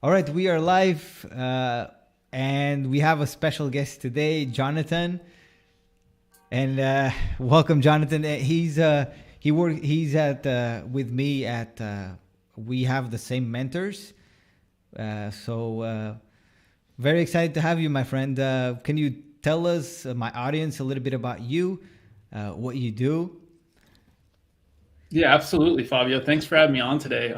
All right, we are live, and we have a special guest today, Jonathan. And welcome, Jonathan. He's at with me at. We have the same mentors, so very excited to have you, my friend. Can you tell us, my audience, a little bit about you, what you do? Yeah, absolutely, Fabio. Thanks for having me on today.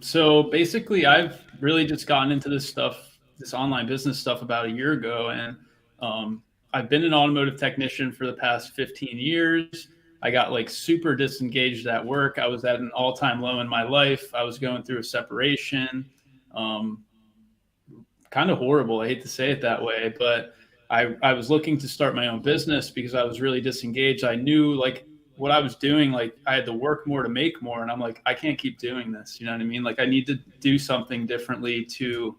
So basically, I've really just gotten into this stuff, this online business stuff, about a year ago, and um, I've been an automotive technician for the past 15 years. I got like super disengaged at work. I was at an all-time low in my life. I was going through a separation. Um, Kind of horrible. I hate to say it that way, but I was looking to start my own business because I was really disengaged. I knew like what I was doing, like I had to work more to make more. And I'm like, I can't keep doing this. You know what I mean? Like I need to do something differently to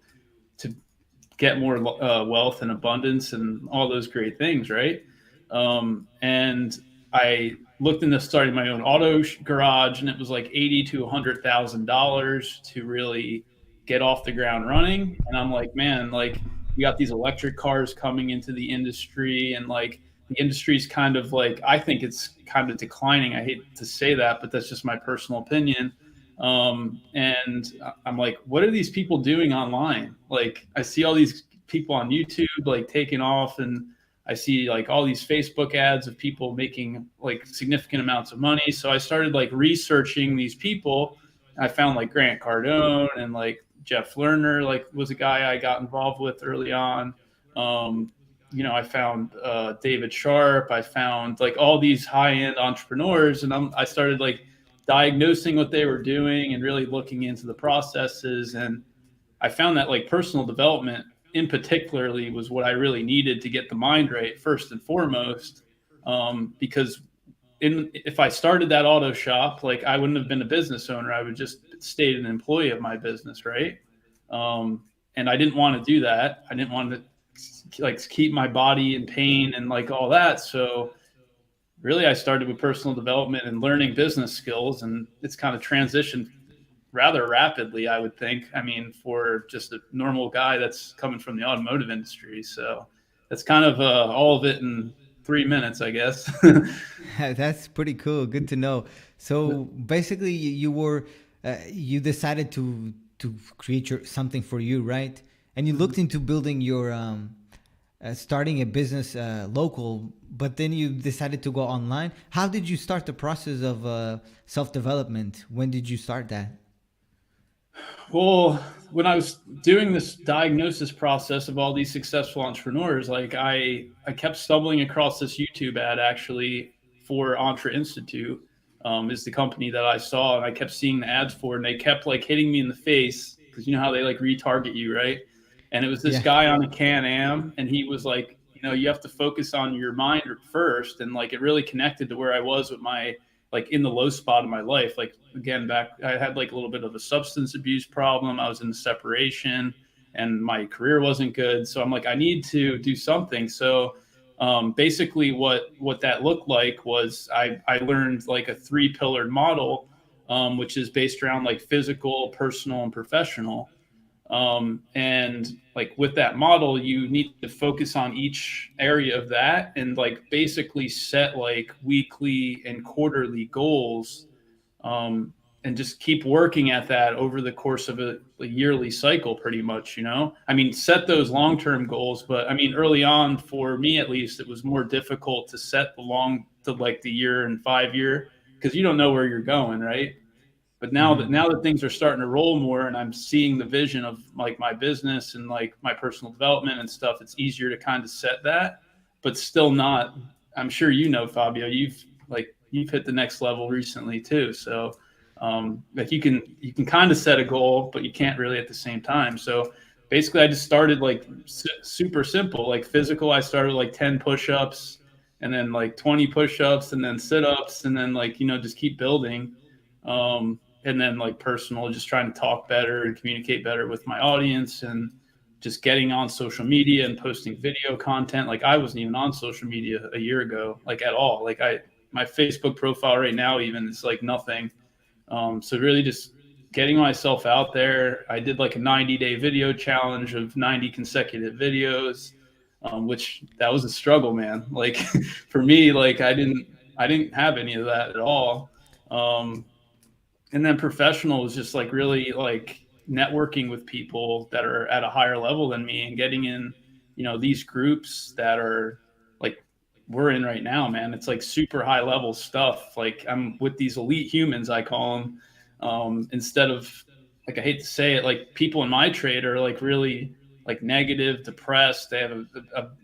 get more wealth and abundance and all those great things. Right. And I looked into starting my own auto garage, and it was like 80 to $100,000 to really get off the ground running. And I'm like, man, like we got these electric cars coming into the industry, and like the industry's kind of like, I think it's kind of declining. I hate to say that, but that's just my personal opinion. And I'm like, what are these people doing online? Like, I see all these people on YouTube like taking off, and I see like all these Facebook ads of people making like significant amounts of money. So I started like researching these people. I found like Grant Cardone and like Jeff Lerner, like was a guy I got involved with early on. Um, I found David Sharp. I found like all these high end entrepreneurs, and I started like diagnosing what they were doing and really looking into the processes. And I found that like personal development in particularly was what I really needed to get the mind right first and foremost. Because if I started that auto shop, like I wouldn't have been a business owner. I would just stayed an employee of my business, right? And I didn't want to do that. I didn't want to like keep my body in pain and like all that. So really, I started with personal development and learning business skills, and it's kind of transitioned rather rapidly, I would think. I mean, for just a normal guy that's coming from the automotive industry. So that's kind of all of it in 3 minutes, I guess. That's pretty cool. Good to know. So basically, you decided to create something for you, right? And you looked into building your starting a business local, but then you decided to go online. How did you start the process of self development? When did you start that? Well, when I was doing this diagnosis process of all these successful entrepreneurs, like I kept stumbling across this YouTube ad actually for Entre Institute, is the company that I saw, and I kept seeing the ads for, and they kept like hitting me in the face because you know how they like retarget you, right? And it was this Yeah. guy on a Can-Am, and he was like, you have to focus on your mind first, and like it really connected to where I was with my like in the low spot of my life. Like again, back I had like a little bit of a substance abuse problem. I was in separation, and my career wasn't good. So I'm like, I need to do something. So basically, what that looked like was I learned like a three-pillared model, which is based around like physical, personal, and professional. And like with that model, you need to focus on each area of that and like basically set like weekly and quarterly goals, and just keep working at that over the course of a yearly cycle, pretty much. I mean, set those long-term goals, but I mean, early on, for me at least, it was more difficult to set to like the year and 5 year, because you don't know where you're going, right? But now that things are starting to roll more, and I'm seeing the vision of like my business and like my personal development and stuff, it's easier to kind of set that, but still not. I'm sure Fabio, you've hit the next level recently too. So like you can kind of set a goal, but you can't really at the same time. So basically, I just started like super simple, like physical. I started like 10 push-ups, and then like 20 push-ups, and then sit-ups, and then like just keep building. And then like personal, just trying to talk better and communicate better with my audience, and just getting on social media and posting video content. Like I wasn't even on social media a year ago, like at all. My Facebook profile right now even is like nothing. So really just getting myself out there. I did like a 90-day video challenge of 90 consecutive videos, which that was a struggle, man. Like for me, like I didn't have any of that at all. Um, and then professional was just like really like networking with people that are at a higher level than me and getting in, these groups that are like we're in right now, man. It's like super high level stuff. Like I'm with these elite humans, I call them, instead of, like, I hate to say it, like people in my trade are like really like negative, depressed. They have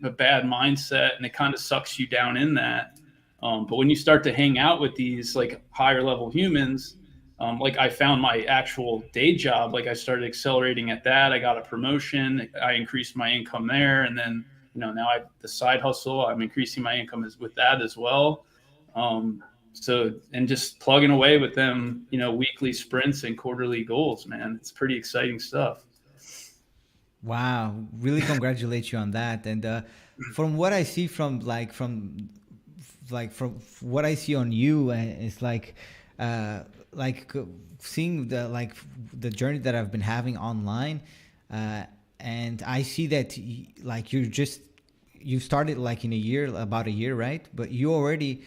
a bad mindset, and it kind of sucks you down in that. But when you start to hang out with these like higher level humans, like I found my actual day job. Like I started accelerating at that. I got a promotion. I increased my income there, and then now I have the side hustle. I'm increasing my income with that as well. So, and just plugging away with them, weekly sprints and quarterly goals, man. It's pretty exciting stuff. Wow, really congratulate you on that. And from what I see from what I see on you, it's like seeing the journey that I've been having online, and I see that like you started like in about a year, right? But you already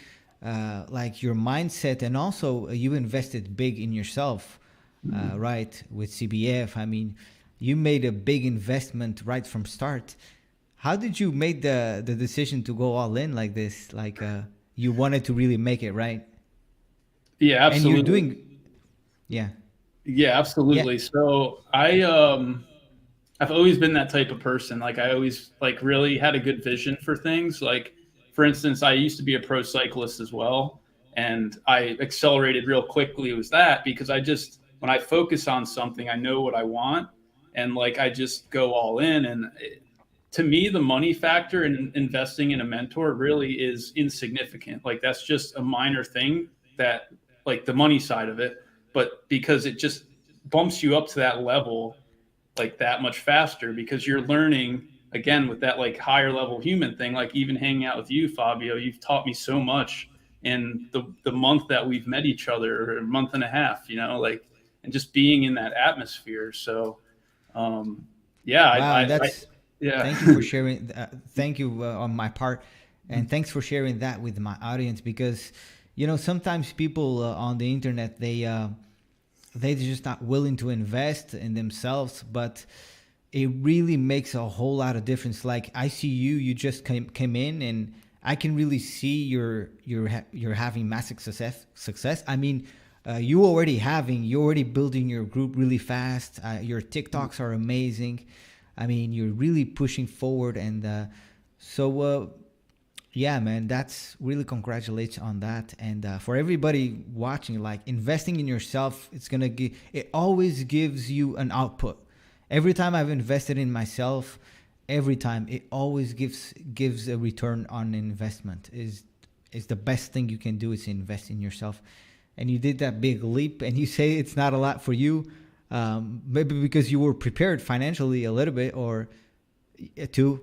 like your mindset, and also you invested big in yourself, right? With CBF, I mean, you made a big investment right from start. How did you make the decision to go all in like this? Like you wanted to really make it, right? Yeah, And you're absolutely. doing, yeah, Yeah, yeah. absolutely. So I've always been that type of person. Like I always like really had a good vision for things. Like for instance, I used to be a pro cyclist as well, and I accelerated real quickly with that because I just, when I focus on something, I know what I want, and like I just go all in. And to me, the money factor in investing in a mentor really is insignificant. Like that's just a minor thing, that like the money side of it, but because it just bumps you up to that level like that much faster, because you're learning again with that like higher level human thing. Like even hanging out with you, Fabio, you've taught me so much in the month that we've met each other, or a month and a half, like, and just being in that atmosphere. So um yeah, Wow, and I that's yeah. thank you for sharing. Thank you on my part, and thanks for sharing that with my audience, because sometimes people on the internet they're just not willing to invest in themselves, but it really makes a whole lot of difference. Like I see you just came in, and I can really see you're having massive success. I mean, you're already building your group really fast. Your TikToks are amazing. I mean, you're really pushing forward, and so yeah, man, that's really congratulations on that. And for everybody watching, like investing in yourself, it always gives you an output. Every time I've invested in myself, every time it always gives a return on investment. Is the best thing you can do is invest in yourself. And you did that big leap, and you say it's not a lot for you, maybe because you were prepared financially a little bit, or two.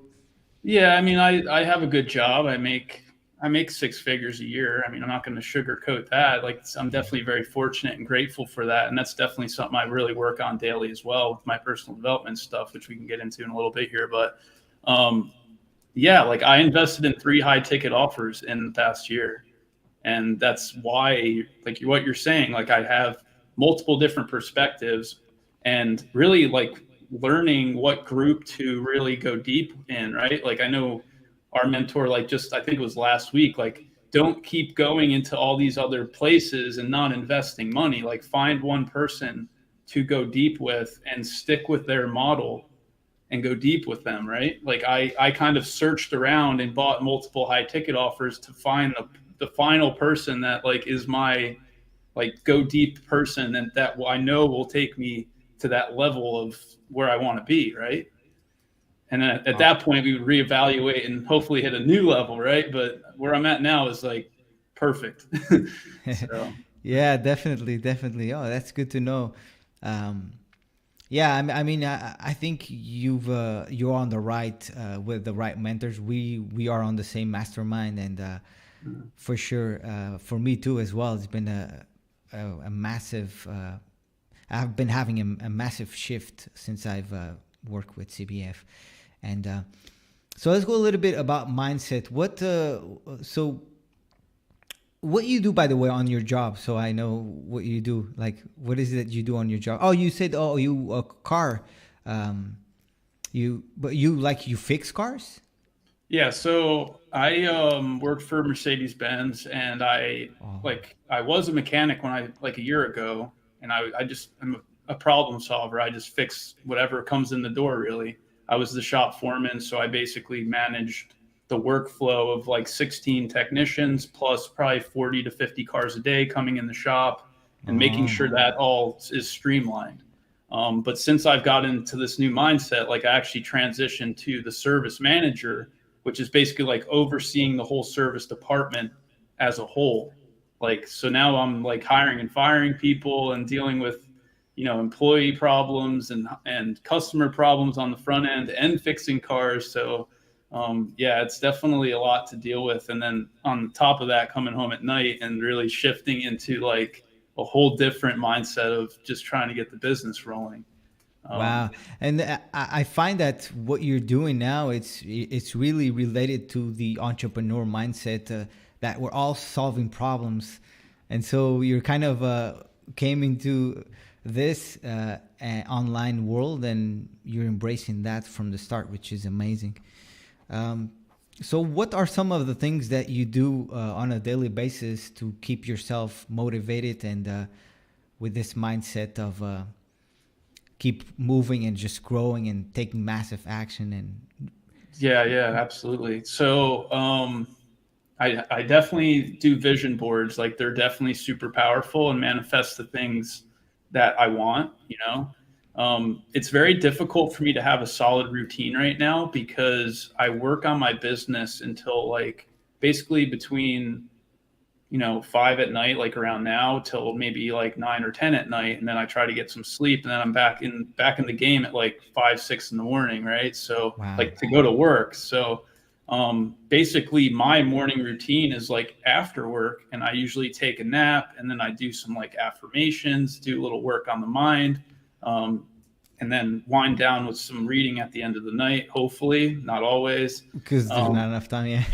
Yeah, I mean, I have a good job. I make six figures a year. I mean, I'm not going to sugarcoat that. Like, I'm definitely very fortunate and grateful for that, and that's definitely something I really work on daily as well with my personal development stuff, which we can get into in a little bit here. But um, yeah, like I invested in 3 high ticket offers in the past year, and that's why, like what you're saying, like I have multiple different perspectives, and really like learning what group to really go deep in, right? Like I know our mentor, like just I think it was last week, like don't keep going into all these other places and not investing money. Like find one person to go deep with and stick with their model and go deep with them, right? Like I kind of searched around and bought multiple high ticket offers to find the final person that like is my like go deep person, and that I know will take me to that level of where I want to be, right? And then at that point we would reevaluate and hopefully hit a new level, right? But where I'm at now is like perfect. So Yeah, definitely, definitely. Oh, that's good to know. Um, yeah, I mean, I think you're on the right with the right mentors. We are on the same mastermind, and for sure, for me too as well. It's been a massive. I've been having a massive shift since I've worked with CBF, and so let's go a little bit about mindset. What you do, by the way, on your job, so I know what you do. Like, what is it you do on your job? Oh, you said, oh, you a car. You fix cars? Yeah, so I worked for Mercedes Benz, and Oh, I was a mechanic when I like a year ago, and I'm a problem solver. I just fix whatever comes in the door. Really, I was the shop foreman, so I basically managed the workflow of like 16 technicians plus probably 40 to 50 cars a day coming in the shop, and making oh, sure that all is streamlined. But since I've got into this new mindset, like I actually transitioned to the service manager, which is basically like overseeing the whole service department as a whole. Like, so now I'm like hiring and firing people and dealing with, employee problems and customer problems on the front end and fixing cars. So, yeah, it's definitely a lot to deal with. And then on top of that, coming home at night and really shifting into like a whole different mindset of just trying to get the business rolling. Um, wow. And I find that what you're doing now, it's really related to the entrepreneur mindset, that we're all solving problems. And so you're kind of came into this online world, and you're embracing that from the start, which is amazing. Um, so what are some of the things that you do on a daily basis to keep yourself motivated and with this mindset of keep moving and just growing and taking massive action? And yeah, absolutely. So, I definitely do vision boards. Like they're definitely super powerful and manifest the things that I want, it's very difficult for me to have a solid routine right now because I work on my business until like basically between 5 at night, like around now, till maybe like 9 or 10 at night, and then I try to get some sleep, and then I'm back in the game at like 5, 6 in the morning, right? So wow. like to go to work. So basically my morning routine is like after work, and I usually take a nap, and then I do some like affirmations, do a little work on the mind, and then wind down with some reading at the end of the night. Hopefully, not always. Because there's not enough time. Yeah.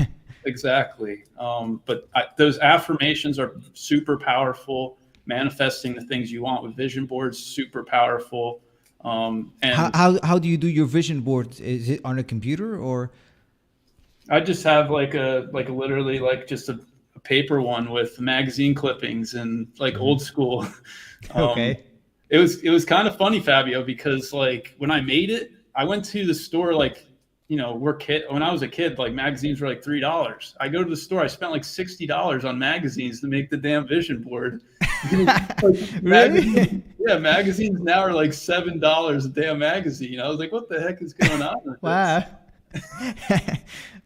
Exactly. Those affirmations are super powerful. Manifesting the things you want with vision boards, super powerful. how, And how do you do your vision board? Is it on a computer or? I just have like a literally like just a paper one with magazine clippings and like Mhm. old school. Um, Okay. it was kind of funny, Fabio, because like when I made it, I went to the store like when I was a kid, like magazines were like $3. I go to the store, I spent like $60 on magazines to make the damn vision board. Like, Really? magazines now are like $7 a damn magazine. I was like, what the heck is going on with this? Wow.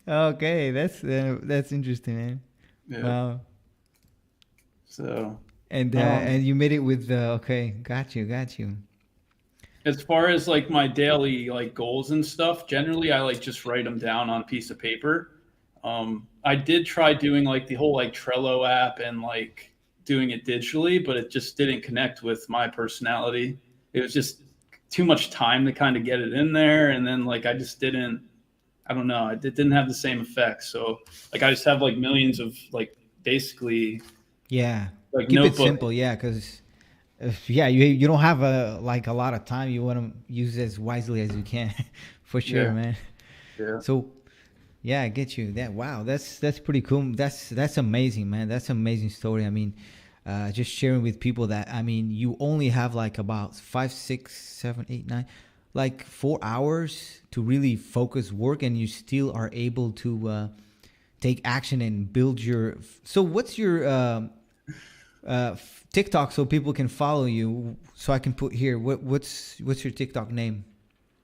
Okay, that's interesting, man. Yeah. Wow. So And you made it with okay, got you. as far as like my daily like goals and stuff, generally I like just write them down on a piece of paper. I did try doing like the whole like Trello app and like doing it digitally, but it just didn't connect with my personality. It was just too much time to kind of get it in there, and then like I just didn't. I don't know. It didn't have the same effect. So like I just have like millions of like basically Yeah, like keep it notebook. simple. Yeah, because yeah, you don't have a lot of time. You want to use it as wisely as you can, for sure, Yeah, man. yeah. So yeah, I get you. That wow, that's pretty cool. That's amazing, man. That's an amazing story. I mean, just sharing with people that I mean, you only have like about 5, 6, 7, 8, 9, like 4 hours to really focus work, and you still are able to take action and build your. So what's your TikTok so people can follow you? So I can put here. What's your TikTok name?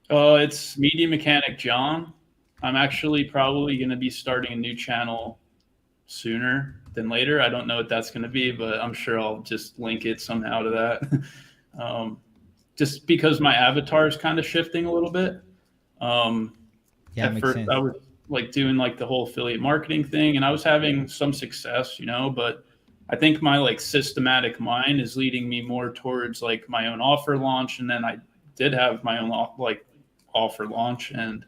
It's Media Mechanic John. I'm actually probably going to be starting a new channel sooner than later. I don't know what that's going to be, but I'm sure I'll just link it somehow to that. Just because my avatar is kind of shifting a little bit. Um, Yeah, at makes first, sense. I was like doing like the whole affiliate marketing thing, and I was having some success, but I think my like systematic mind is leading me more towards like my own offer launch. And then I did have my own like offer launch, and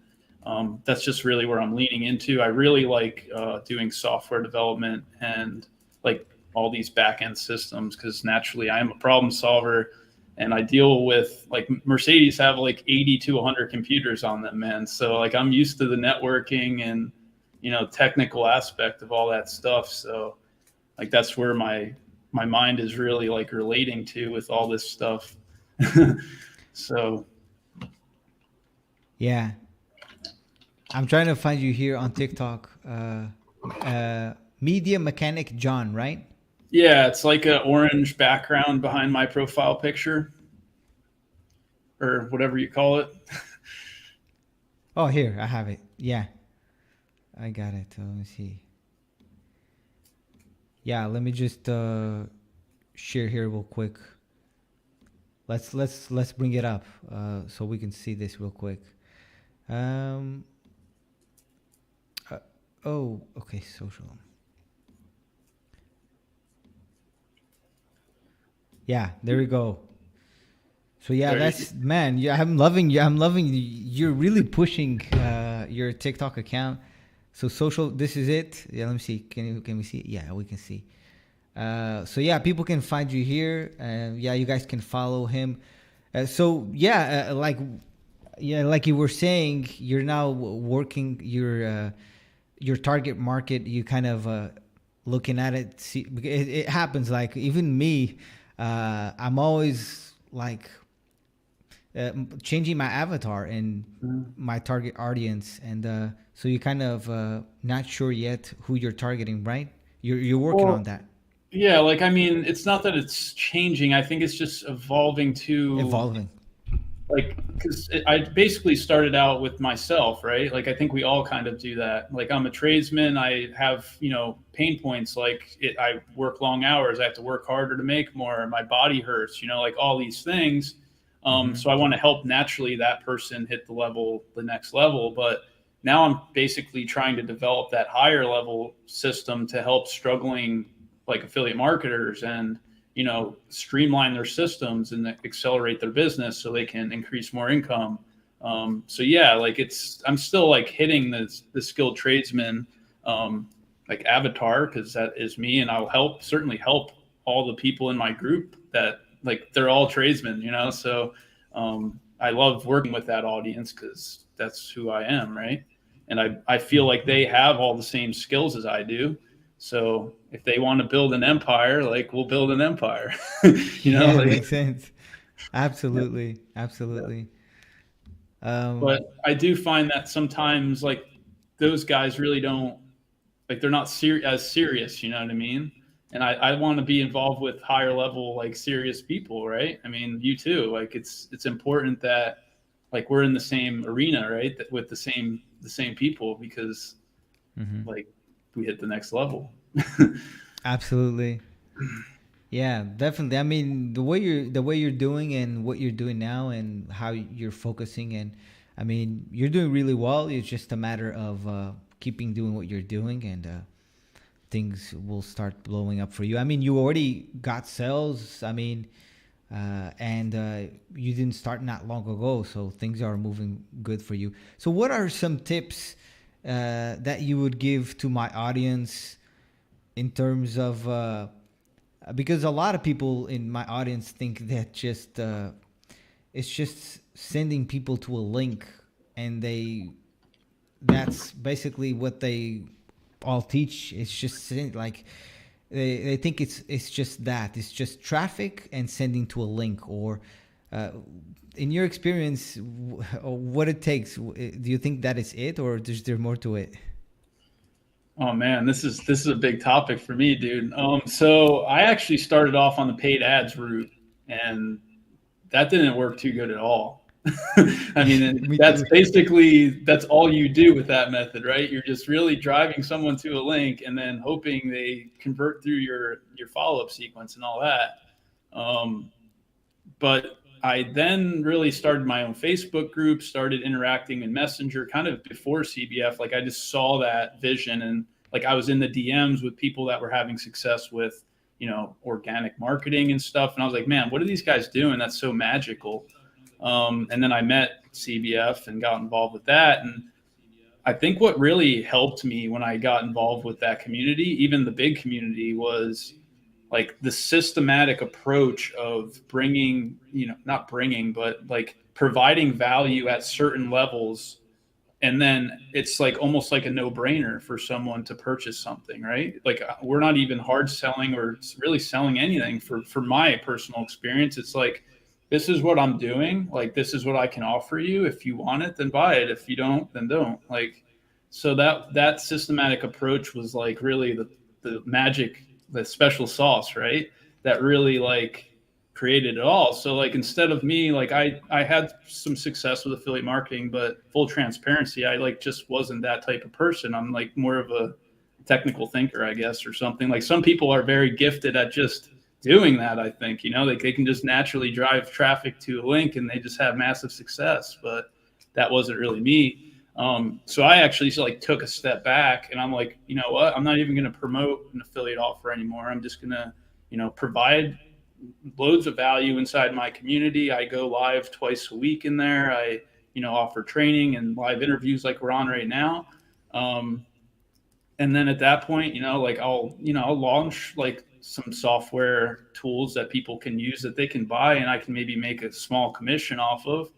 that's just really where I'm leaning into. I really like doing software development and like all these back end systems, because naturally I am a problem solver, and I deal with like Mercedes have like 80 to 100 computers on them, man. So like I'm used to the networking and technical aspect of all that stuff. So like that's where my mind is really like relating to with all this stuff. So Yeah, I'm trying to find you here on TikTok. Media Mechanic John, right? yeah, it's like an orange background behind my profile picture, or whatever you call it. Oh, here I have it. Yeah, I got it. Let me see. Yeah, let me just share here real quick. Let's bring it up so we can see this real quick. Um. Oh, okay. Social. Yeah, there we go. So yeah, that's man. Yeah, I'm loving you. I'm loving you. You're really pushing your TikTok account. So social. This is it. Yeah, let me see. Can we see it? Yeah, we can see. So yeah, people can find you here. Yeah, you guys can follow him. So yeah, like you were saying, you're now working your target market. You kind of looking at it. See, it happens. Like even me, I'm always like changing my avatar and my target audience, and so you kind of not sure yet who you're targeting, right? You're working on that. Yeah, like I mean, it's not that it's changing. I think it's just evolving to Evolving. like, because I basically started out with myself, right? Like I think we all kind of do that. Like I'm a tradesman. I have pain points. Like I work long hours. I have to work harder to make more. My body hurts. Like all these things. So I want to help naturally that person hit the next level. But now I'm basically trying to develop that higher level system to help struggling like affiliate marketers and streamline their systems and accelerate their business so they can increase more income. So yeah, like I'm still like hitting the skilled tradesman like avatar, because that is me, and I'll certainly help all the people in my group that like they're all tradesmen, So I love working with that audience because that's who I am, right? And I feel like they have all the same skills as I do. So if they want to build an empire, like we'll build an empire. Yeah, it Like, makes sense. Absolutely, absolutely. but I do find that sometimes like those guys really don't like they're not as serious. You know what I mean? And I want to be involved with higher level like serious people, right? I mean, you too. Like it's important that like we're in the same arena, right? With the same people, because like we hit the next level. Absolutely. Yeah, definitely. I mean, the way you're doing and what you're doing now and how you're focusing, and I mean, you're doing really well. It's just a matter of keeping doing what you're doing, and things will start blowing up for you. I mean, you already got sales. I mean, and you didn't start not long ago, so things are moving good for you. So, what are some tips that you would give to my audience in terms of because a lot of people in my audience think that just it's just sending people to a link, and that's basically what they all teach. It's just like they think it's just that it's just traffic and sending to a link, or in your experience, what it takes. Do you think that is it, or is there more to it? Oh man, this is a big topic for me, dude. So I actually started off on the paid ads route, and that didn't work too good at all. I mean, Me that's too. that's all you do with that method, right? You're just really driving someone to a link and then hoping they convert through your follow up sequence and all that. Um, but I then really started my own Facebook group, started interacting in Messenger kind of before CBF. Like I just saw that vision, and like I was in the DMs with people that were having success with, organic marketing and stuff. And I was like, man, what are these guys doing? That's so magical. And then I met CBF and got involved with that. And I think what really helped me when I got involved with that community, even the big community, was like the systematic approach of bringing, not bringing, but like providing value at certain levels. And then it's like almost like a no-brainer for someone to purchase something, right? Like we're not even hard selling or really selling anything for my personal experience. It's like, this is what I'm doing. Like, this is what I can offer you. If you want it, then buy it. If you don't, then don't. Like, so that systematic approach was like really the magic, the special sauce, right? That really like created it all. So like instead of me, like I had some success with affiliate marketing, but full transparency, I like just wasn't that type of person. I'm like more of a technical thinker, I guess, or something. Like some people are very gifted at just doing that. I think, like they can just naturally drive traffic to a link and they just have massive success, but that wasn't really me. So I actually like took a step back and I'm like, you know what, I'm not even going to promote an affiliate offer anymore. I'm just going to, provide loads of value inside my community. I go live twice a week in there. I, offer training and live interviews like we're on right now. And then at that point, like I'll launch like some software tools that people can use that they can buy and I can maybe make a small commission off of.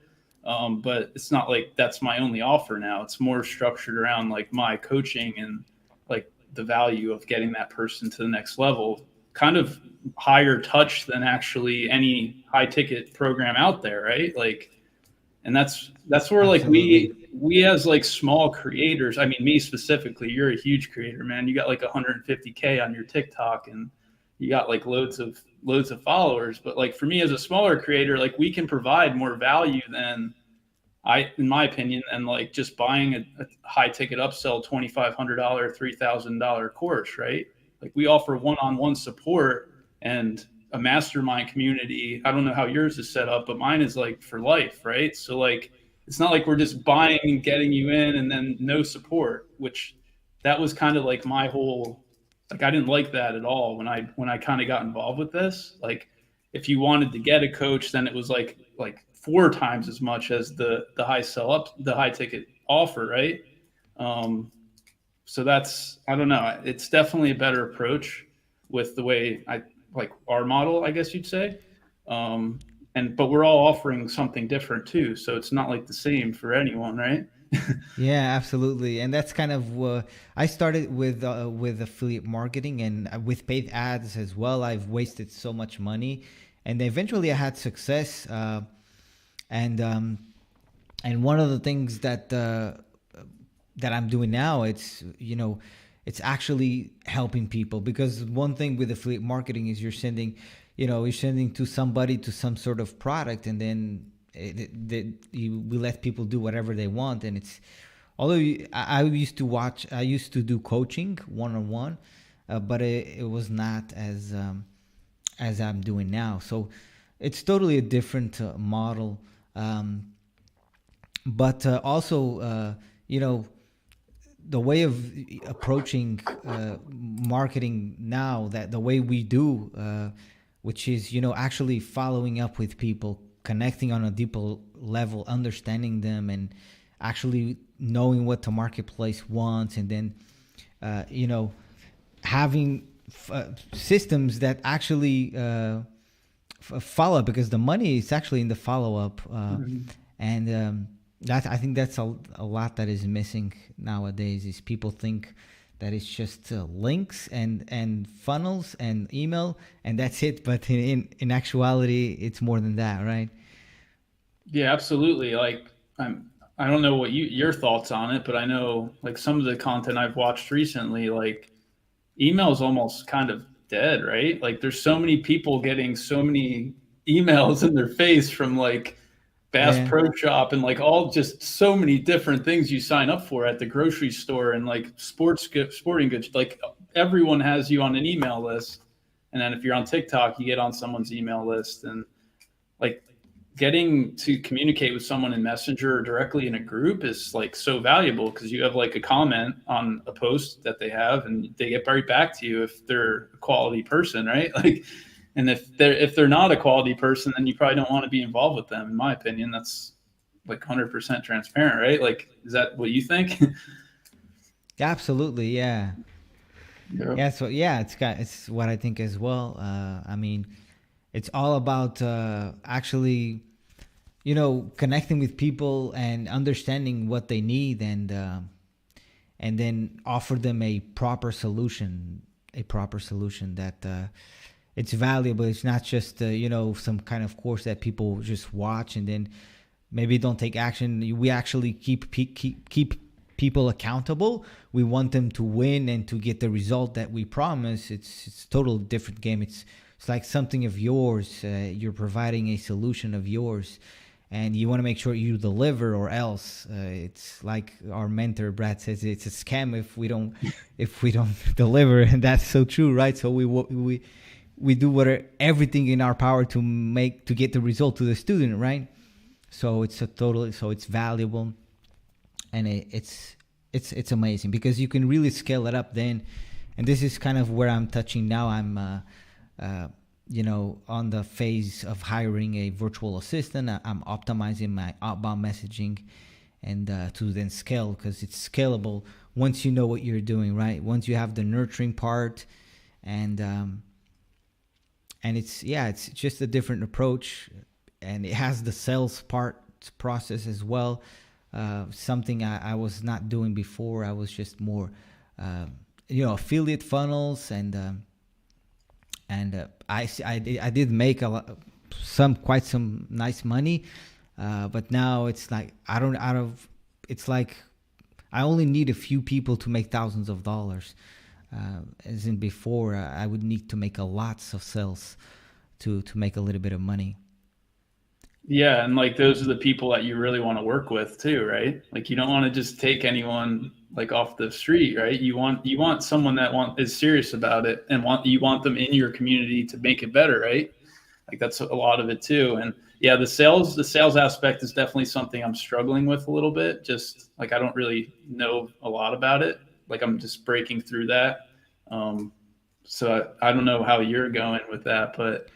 But it's not like that's my only offer now. It's more structured around like my coaching and like the value of getting that person to the next level, kind of higher touch than actually any high ticket program out there. Right. Like, and that's where like we as like small creators, I mean, me specifically, you're a huge creator, man. You got like 150K on your TikTok and you got like loads of followers. But like for me as a smaller creator, like we can provide more value than in my opinion, and like just buying a high ticket upsell, $2,500, $3,000 course, right? Like we offer one-on-one support and a mastermind community. I don't know how yours is set up, but mine is like for life, right? So like, it's not like we're just buying and getting you in and then no support, which that was kind of like my whole, like, I didn't like that at all when I kind of got involved with this. Like if you wanted to get a coach, then it was like 4 times as much as the high ticket offer. Right. So that's, I don't know. It's definitely a better approach with the way I like our model, I guess you'd say. But we're all offering something different too. So it's not like the same for anyone. Right. Yeah, absolutely, and that's kind of I started with affiliate marketing and with paid ads as well. I've wasted so much money, and eventually I had success. And one of the things that I'm doing now, it's actually helping people, because one thing with affiliate marketing is you're sending to somebody to some sort of product, and then we let people do whatever they want. And it's, although I used to do coaching one-on-one, but it was not as I'm doing now. So it's totally a different model. But also, the way of approaching marketing now, that the way we do, which is, actually following up with people, connecting on a deeper level, understanding them, and actually knowing what the marketplace wants, and then, having systems that actually follow up, because the money is actually in the follow-up. And that, I think that's a lot that is missing nowadays, is people think that it's just links and funnels and email and that's it. But in actuality, it's more than that, right? Yeah, absolutely. Like I don't know what your thoughts on it, but I know like some of the content I've watched recently, like email is almost kind of dead, right? Like there's so many people getting so many emails in their face from like Bass Pro Shop and like all just so many different things you sign up for at the grocery store and like sporting goods. Like everyone has you on an email list. And then if you're on TikTok, you get on someone's email list. And like getting to communicate with someone in Messenger or directly in a group is like so valuable, because you have like a comment on a post that they have and they get right back to you if they're a quality person, right? Like, and if they're not a quality person, then you probably don't want to be involved with them. In my opinion, that's like 100% transparent, right? Like, is that what you think? Absolutely, yeah. Yeah. Yeah, so yeah, it's what I think as well. I mean, it's all about actually, connecting with people and understanding what they need, and then offer them a proper solution that it's valuable. It's not just some kind of course that people just watch and then maybe don't take action. We actually keep people accountable. We want them to win and to get the result that we promise. It's a total different game. It's like something of yours. You're providing a solution of yours, and you want to make sure you deliver, or else it's like our mentor Brad says, it's a scam if we don't deliver. And that's so true, right? So we do everything in our power to get the result to the student, right? So it's valuable, and it's amazing because you can really scale it up then. And this is kind of where I'm touching now. I'm on the phase of hiring a virtual assistant. I'm optimizing my outbound messaging, and to then scale, because it's scalable once you know what you're doing, right? Once you have the nurturing part, and it's just a different approach, and it has the sales process as well. Something I was not doing before. I was just more, affiliate funnels, and I did make quite some nice money, but now it's like it's like I only need a few people to make thousands of dollars. As in before, I would need to make a lots of sales to make a little bit of money. Yeah, and like those are the people that you really want to work with too, right? Like you don't want to just take anyone like off the street, right? You want someone that is serious about it, and you want them in your community to make it better, right? Like that's a lot of it too. And yeah, the sales aspect is definitely something I'm struggling with a little bit. Just like I don't really know a lot about it. Like I'm just breaking through that. Um, so I don't know how you're going with that, but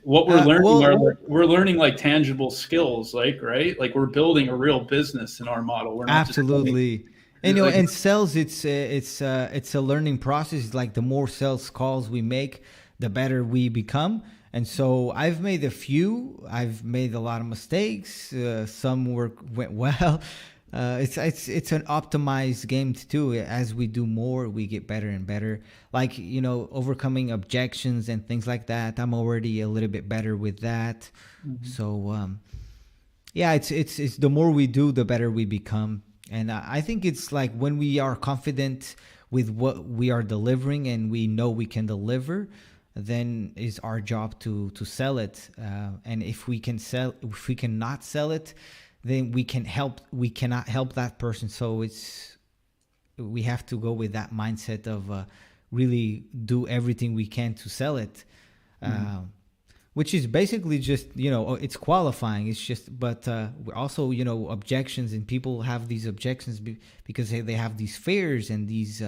what we're learning are Well, like, we're learning like tangible skills, like right, like we're building a real business in our model. We're not just absolutely. And like in sales, it's a learning process. It's like the more sales calls we make, the better we become. And so I've made a few. I've made a lot of mistakes. Some went well. It's an optimized game too. As we do more, we get better and better. Like overcoming objections and things like that. I'm already a little bit better with that. Mhm. So yeah, it's the more we do, the better we become. And I think it's like when we are confident with what we are delivering and we know we can deliver, then is our job to sell it. And if we cannot sell it, then we cannot help that person. So we have to go with that mindset of really do everything we can to sell it. Mhm. Which is basically just it's qualifying. It's just, but also objections, and people have these objections because they have these fears and these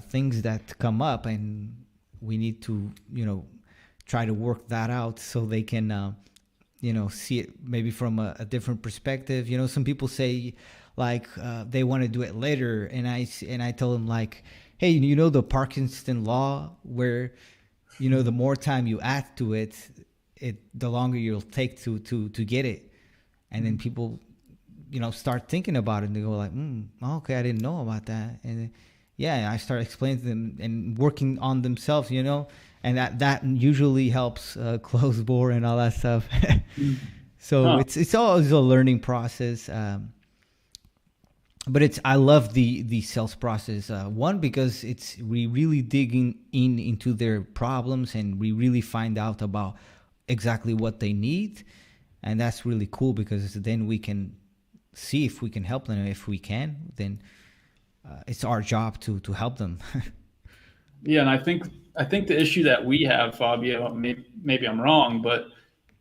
things that come up, and we need to try to work that out so they can see it maybe from a different perspective. Some people say like they want to do it later, and I tell them like, hey, the Parkinson law, where the more time you add to it, the longer you'll take to get it. And then people start thinking about it, and they go like, okay, I didn't know about that. And yeah, I start explaining to them and working on themselves, and that usually helps close bore and all that stuff. Mhm. So Huh. it's always a learning process. But I love the sales process. One, because we really digging into their problems, and we really find out about exactly what they need, and that's really cool because then we can see if we can help them. If we can, then it's our job to help them. Yeah, and I think the issue that we have, Fabio, maybe I'm wrong, but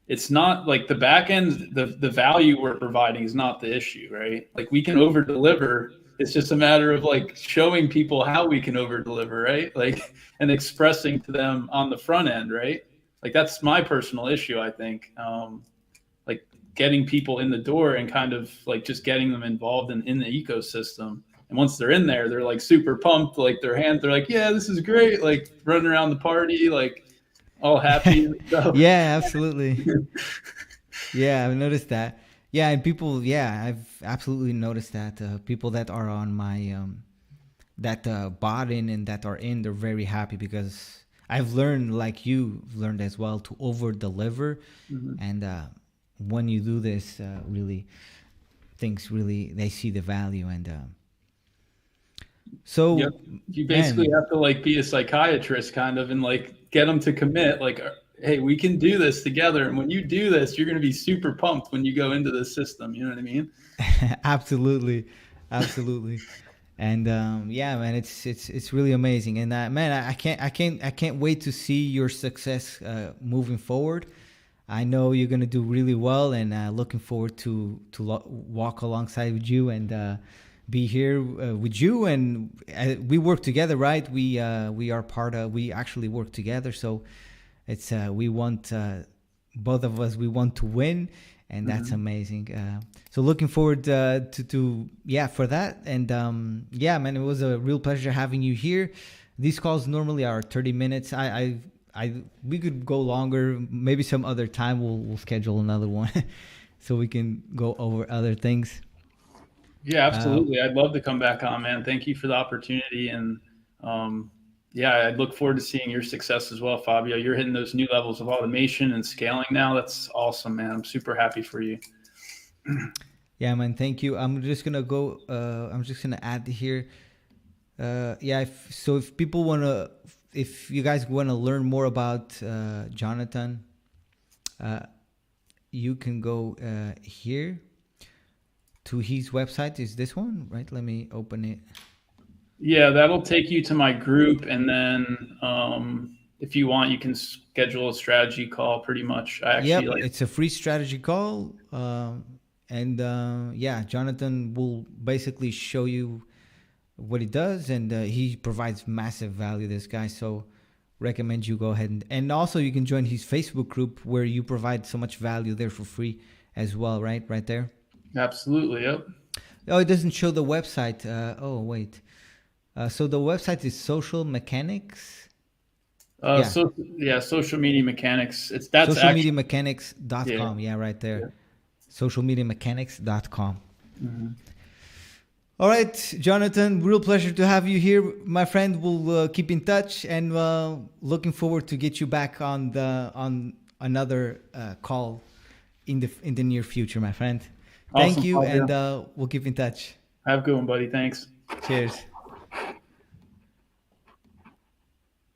it's not like the back end, the value we're providing is not the issue, right? Like we can over deliver. It's just a matter of like showing people how we can over deliver, right? Like, and expressing to them on the front end, right? Like that's my personal issue, I think. Like getting people in the door and kind of like just getting them involved in the ecosystem. And once they're in there, they're like super pumped, like they're like, yeah, this is great. Like running around the party, like all happy and stuff. Yeah, absolutely. Yeah, I've noticed that. Yeah, and people, yeah, I've absolutely noticed that people that are on my that bought in and that are in, they're very happy because I've learned, like you've learned as well, to over deliver. Mm-hmm. And when you do this, really, things really, they see the value. And so, Yep. You basically man, have to like be a psychiatrist kind of and like get them to commit like, hey, we can do this together. And when you do this, you're going to be super pumped when you go into the system. You know what I mean? absolutely, absolutely. And yeah, man, it's really amazing. And man, I can't wait to see your success moving forward. I know you're gonna do really well, and looking forward to walk alongside with you and be here with you. And we work together, right? We are part of. We actually work together, so it's we want both of us. We want to win, and that's amazing. So looking forward to yeah for that. And yeah, man, it was a real pleasure having you here. These calls normally are 30 minutes. We could go longer. Maybe some other time we'll schedule another one, so we can go over other things. Yeah, absolutely. I'd love to come back on, man. Thank you for the opportunity. And yeah, I look forward to seeing your success as well, Fabio. You're hitting those new levels of automation and scaling now. That's awesome, man. I'm super happy for you. Yeah, man. Thank you. I'm just gonna go. I'm just gonna add here. Yeah. If people wanna, if you guys wanna learn more about Jonathan, you can go here to his website. Is this one right? Let me open it. Yeah, that'll take you to my group. And then if you want, you can schedule a strategy call pretty much. I actually Yep, like, it's a free strategy call. And yeah, Jonathan will basically show you what he does, and he provides massive value, this guy. So recommend you go ahead and also you can join his Facebook group where you provide so much value there for free as well, right there. absolutely. Yep. Oh, it doesn't show the website. Oh, wait. So the website is Social Mechanics. Yeah, So yeah, social media mechanics. That's actually, socialmediamechanics.com. yeah. Yeah, right Yeah. there. Socialmediamechanics.com. Mm-hmm. All right, Jonathan, real pleasure to have you here, my friend. We'll keep in touch, and looking forward to get you back on another call in the near future, my friend. Thank Awesome, you, Fabio. and we'll keep in touch. Have a good one, buddy. Thanks. Cheers.